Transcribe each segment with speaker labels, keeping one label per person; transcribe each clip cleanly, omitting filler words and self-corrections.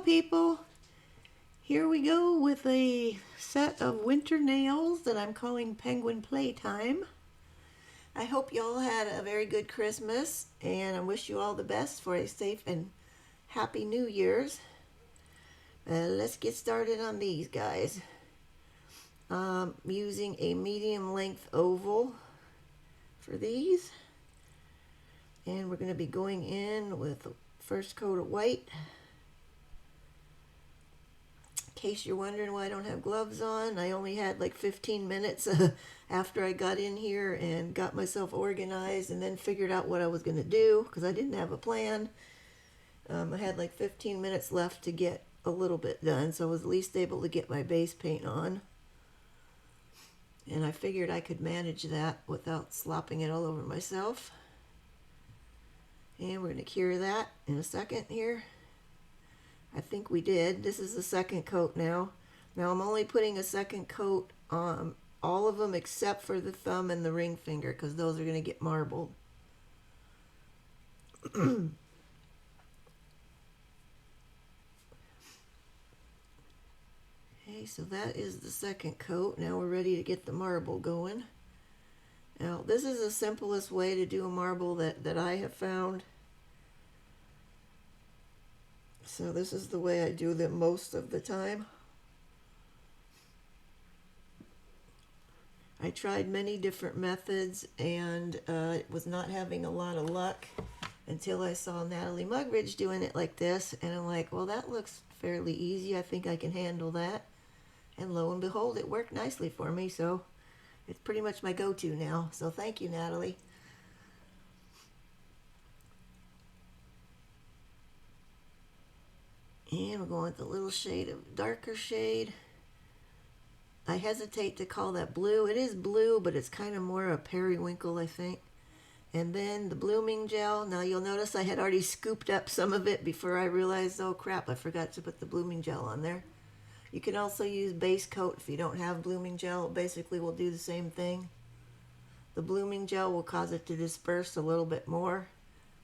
Speaker 1: people. Here we go with a set of winter nails that I'm calling Penguin Playtime. I hope you all had a very good Christmas, and I wish you all the best for a safe and happy New Year's. Let's get started on these guys. Using a medium length oval for these. And we're going to be going in with the first coat of white. In case you're wondering why I don't have gloves on, I only had like 15 minutes after I got in here and got myself organized and then figured out what I was going to do because I didn't have a plan. I had like 15 minutes left to get a little bit done, so I was at least able to get my base paint on. And I figured I could manage that without slopping it all over myself. And we're going to cure that in a second here. I think we did. This is the second coat now. Now I'm only putting a second coat on all of them except for the thumb and the ring finger because those are going to get marbled. Okay, so that is the second coat. Now we're ready to get the marble going. Now this is the simplest way to do a marble that I have found. So this is the way I do them most of the time. I tried many different methods and was not having a lot of luck until I saw Natalie Mugridge doing it like this. And I'm like, well, that looks fairly easy. I think I can handle that. And lo and behold, it worked nicely for me. So it's pretty much my go-to now. So thank you, Natalie. And we're going with a little shade of darker shade. I hesitate to call that blue. It is blue, but it's kind of more a periwinkle, I think. And then the blooming gel. Now you'll notice I had already scooped up some of it before I realized, oh crap, I forgot to put the blooming gel on there. You can also use base coat if you don't have blooming gel. It basically will do the same thing. The blooming gel will cause it to disperse a little bit more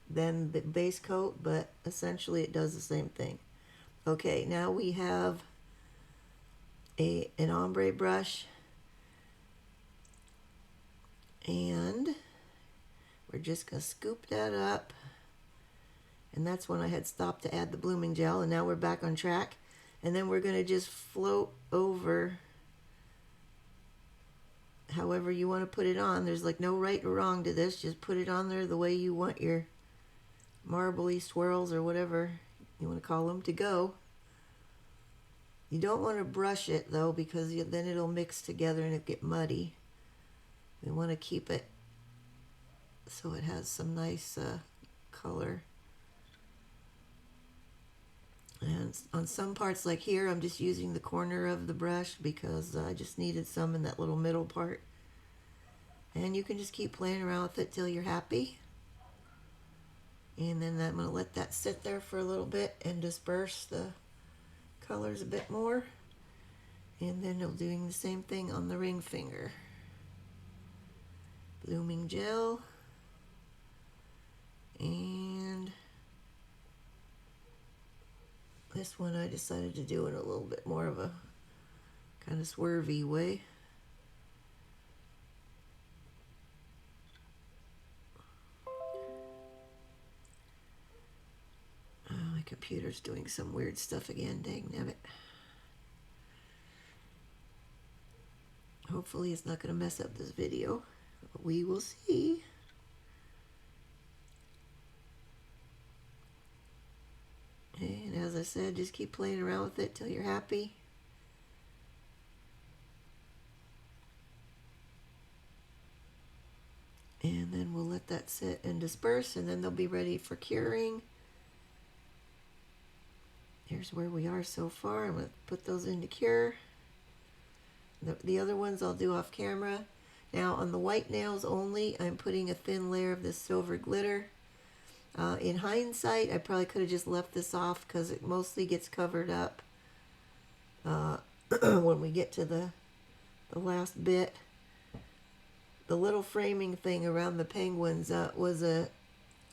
Speaker 1: than the base coat, but essentially it does the same thing. Okay, now we have an ombre brush, and we're just going to scoop that up, and that's when I had stopped to add the blooming gel, and now we're back on track. And then we're going to just float over however you want to put it on. There's like no right or wrong to this. Just put it on there the way you want your marbly swirls or whatever you want to call them to go. You don't want to brush it though because then it'll mix together and it'll get muddy. We want to keep it so it has some nice color. And on some parts like here, I'm just using the corner of the brush because I just needed some in that little middle part. And you can just keep playing around with it till you're happy. And then I'm going to let that sit there for a little bit and disperse the colors a bit more. And then I'm doing the same thing on the ring finger. Blooming gel. And this one I decided to do in a little bit more of a kind of swervy way. Oh, my computer's doing some weird stuff again, dang nabbit. Hopefully it's not going to mess up this video, but we will see. And as I said, just keep playing around with it till you're happy. And then we'll let that sit and disperse, and then they'll be ready for curing. Here's where we are so far. I'm going to put those into cure. The other ones I'll do off camera. Now on the white nails only, I'm putting a thin layer of this silver glitter. In hindsight, I probably could have just left this off because it mostly gets covered up when we get to the last bit. The little framing thing around the penguins was a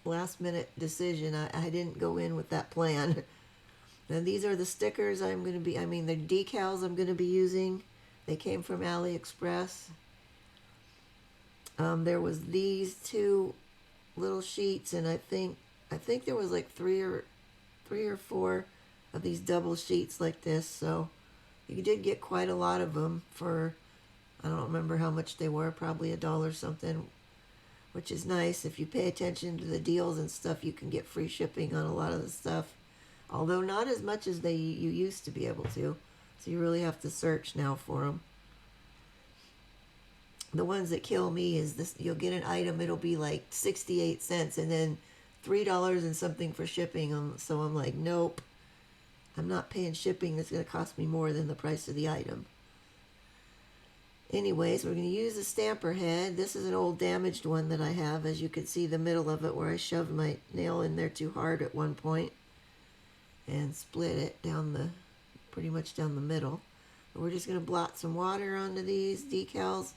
Speaker 1: last minute decision. I didn't go in with that plan. And these are the stickers I'm going to be, the decals I'm going to be using. They came from AliExpress. There was these two little sheets, and I think there was like three or four of these double sheets like this. So you did get quite a lot of them for, I don't remember how much they were, probably $1 something, which is nice. If you pay attention to the deals and stuff, you can get free shipping on a lot of the stuff, although not as much as you used to be able to. So you really have to search now for them. The ones that kill me is this: you'll get an item, it'll be like 68 cents, and then $3 and something for shipping. So I'm like, nope, I'm not paying shipping. It's going to cost me more than the price of the item. Anyways, we're going to use a stamper head. This is an old damaged one that I have. As you can see, the middle of it where I shoved my nail in there too hard at one point and split it down pretty much down the middle. But we're just going to blot some water onto these decals.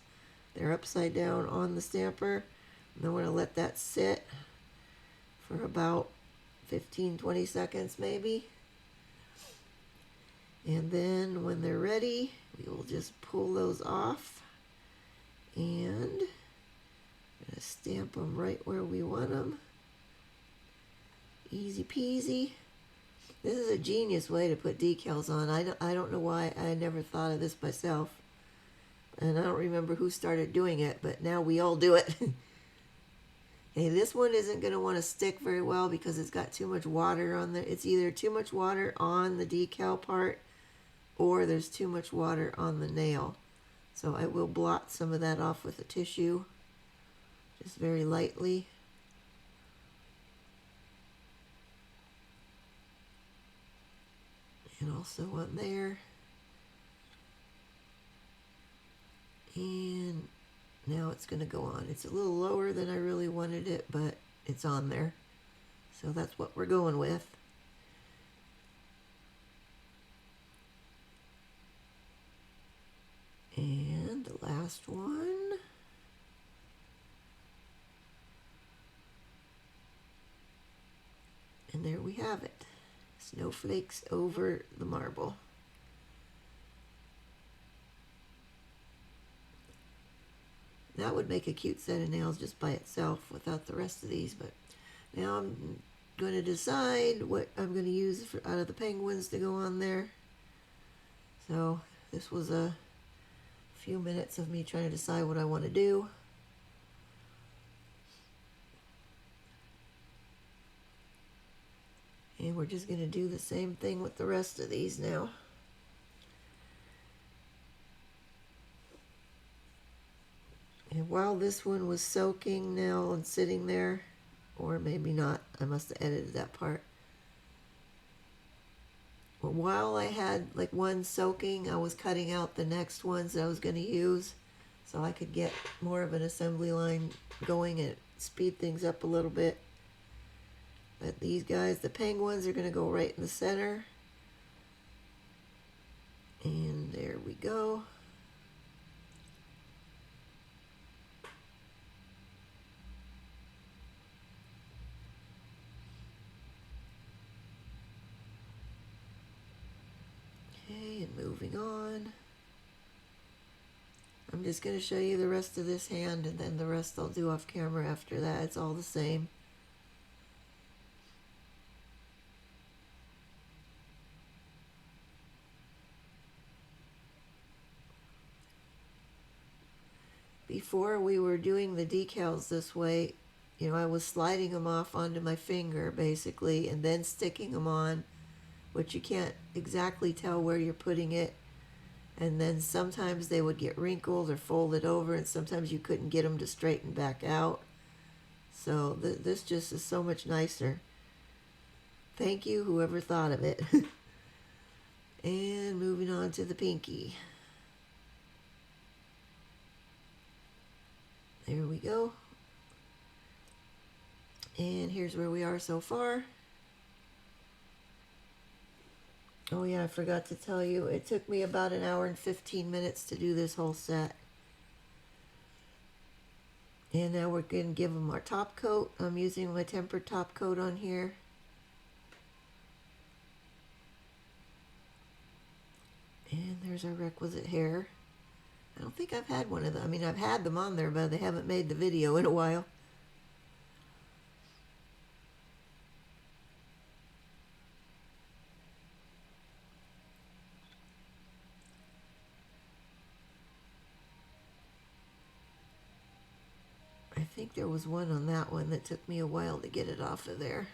Speaker 1: They're upside down on the stamper. And then we're going to let that sit for about 15-20 seconds maybe. And then when they're ready, we will just pull those off and stamp them right where we want them. Easy peasy. This is a genius way to put decals on. I don't know why I never thought of this myself. And I don't remember who started doing it, but now we all do it. Hey, this one isn't going to want to stick very well because it's got too much water on there. It's either too much water on the decal part or there's too much water on the nail. So I will blot some of that off with a tissue, just very lightly. And also on there. And now it's going to go on. It's a little lower than I really wanted it, but it's on there. So that's what we're going with. And the last one. And there we have it. Snowflakes over the marble. That would make a cute set of nails just by itself without the rest of these. But now I'm going to decide what I'm going to use out of the penguins to go on there. So this was a few minutes of me trying to decide what I want to do. And we're just going to do the same thing with the rest of these now. And while this one was soaking now and sitting there, or maybe not, I must have edited that part. But while I had like one soaking, I was cutting out the next ones that I was going to use so I could get more of an assembly line going and speed things up a little bit. But these guys, the penguins, are going to go right in the center. And there we go. Okay, and moving on. I'm just going to show you the rest of this hand, and then the rest I'll do off camera after that. It's all the same. Before we were doing the decals this way, you know, I was sliding them off onto my finger basically and then sticking them on, which you can't exactly tell where you're putting it. And then sometimes they would get wrinkled or folded over, and sometimes you couldn't get them to straighten back out. So this just is so much nicer. Thank you, whoever thought of it. And moving on to the pinky. There we go. And here's where we are so far. Oh yeah, I forgot to tell you, it took me about 1 hour and 15 minutes to do this whole set. And now we're going to give them our top coat. I'm using my tempered top coat on here. And there's our requisite hair. I don't think I've had one of them. I mean, I've had them on there, but they haven't made the video in a while. I think there was one on that one that took me a while to get it off of there.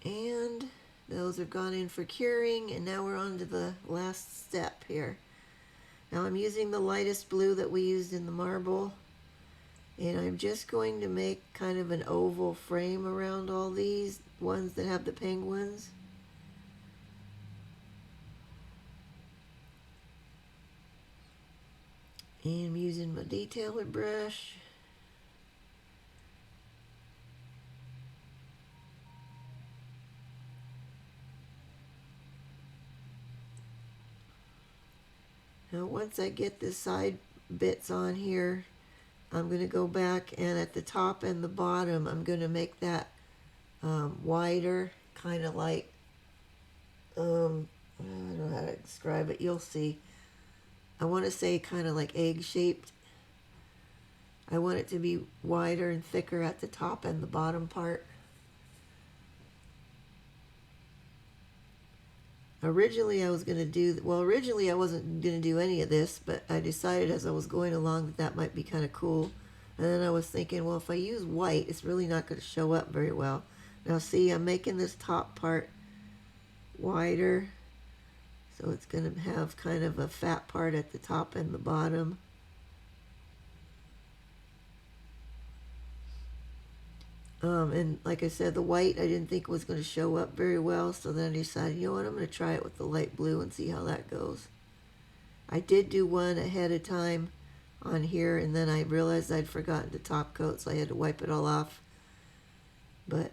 Speaker 1: And those have gone in for curing, and now we're on to the last step here. Now I'm using the lightest blue that we used in the marble, and I'm just going to make kind of an oval frame around all these ones that have the penguins. And I'm using my detailer brush. Now once I get the side bits on here, I'm going to go back, and at the top and the bottom I'm going to make that wider, kind of like, I don't know how to describe it, you'll see. I want to say kind of like egg shaped. I want it to be wider and thicker at the top and the bottom part. Originally I was going to do, well, originally I wasn't going to do any of this, but I decided as I was going along that that might be kind of cool. And then I was thinking, well, if I use white, it's really not going to show up very well. Now see, I'm making this top part wider, so it's going to have kind of a fat part at the top and the bottom. And like I said, the white I didn't think was going to show up very well, so then I decided, you know what, I'm going to try it with the light blue and see how that goes. I did do one ahead of time on here, and then I realized I'd forgotten to top coat, so I had to wipe it all off. But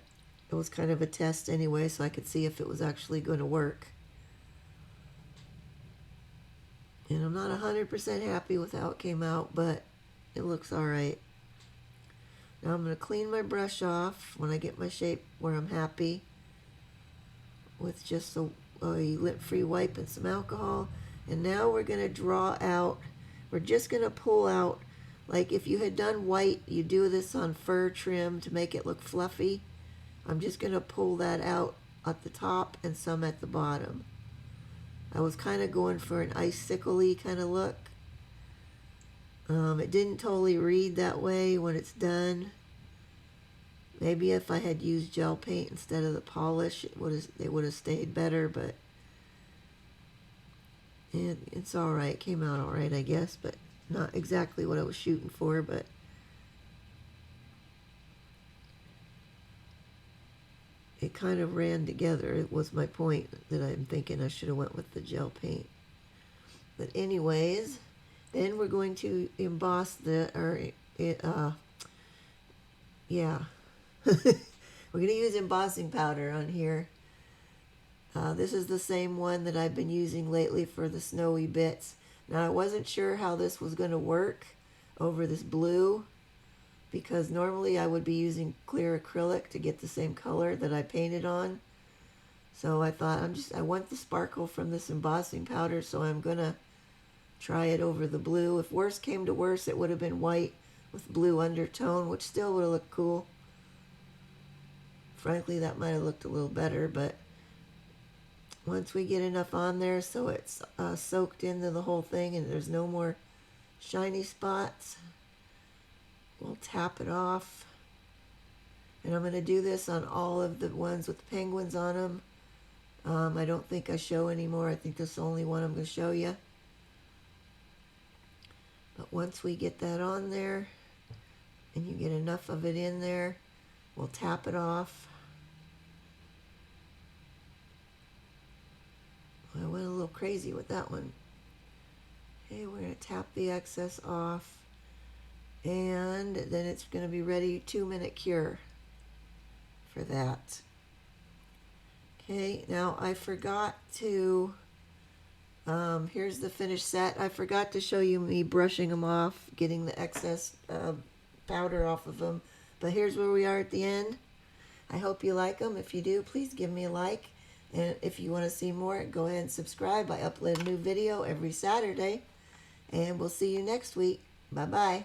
Speaker 1: it was kind of a test anyway, so I could see if it was actually going to work. And I'm not 100% happy with how it came out, but it looks alright. Now I'm going to clean my brush off when I get my shape where I'm happy with just a lip-free wipe and some alcohol. And now we're going to draw out, we're just going to pull out, like if you had done white, you do this on fur trim to make it look fluffy. I'm just going to pull that out at the top and some at the bottom. I was kind of going for an icicle-y kind of look. It didn't totally read that way when it's done. Maybe if I had used gel paint instead of the polish, it would have stayed better, but it's alright. It came out alright, I guess, but not exactly what I was shooting for, but it kind of ran together. It was my point that I'm thinking I should have went with the gel paint. But anyways, then we're going to emboss we're going to use embossing powder on here. This is the same one that I've been using lately for the snowy bits. Now I wasn't sure how this was going to work over this blue, because normally I would be using clear acrylic to get the same color that I painted on. So I thought, I want the sparkle from this embossing powder, so I'm going to try it over the blue. If worse came to worse, it would have been white with blue undertone, which still would have looked cool. Frankly, that might have looked a little better, but once we get enough on there so it's soaked into the whole thing and there's no more shiny spots, we'll tap it off. And I'm going to do this on all of the ones with the penguins on them. I don't think I show anymore. I think this is the only one I'm going to show you. But once we get that on there and you get enough of it in there, we'll tap it off. I went a little crazy with that one. Okay, we're going to tap the excess off, and then it's going to be ready, 2-minute cure for that. Okay, now I forgot to, here's the finished set. I forgot to show you me brushing them off, getting the excess powder off of them. But here's where we are at the end. I hope you like them. If you do, please give me a like And if you want to see more, go ahead and subscribe. I upload a new video every Saturday. And we'll see you next week. Bye-bye.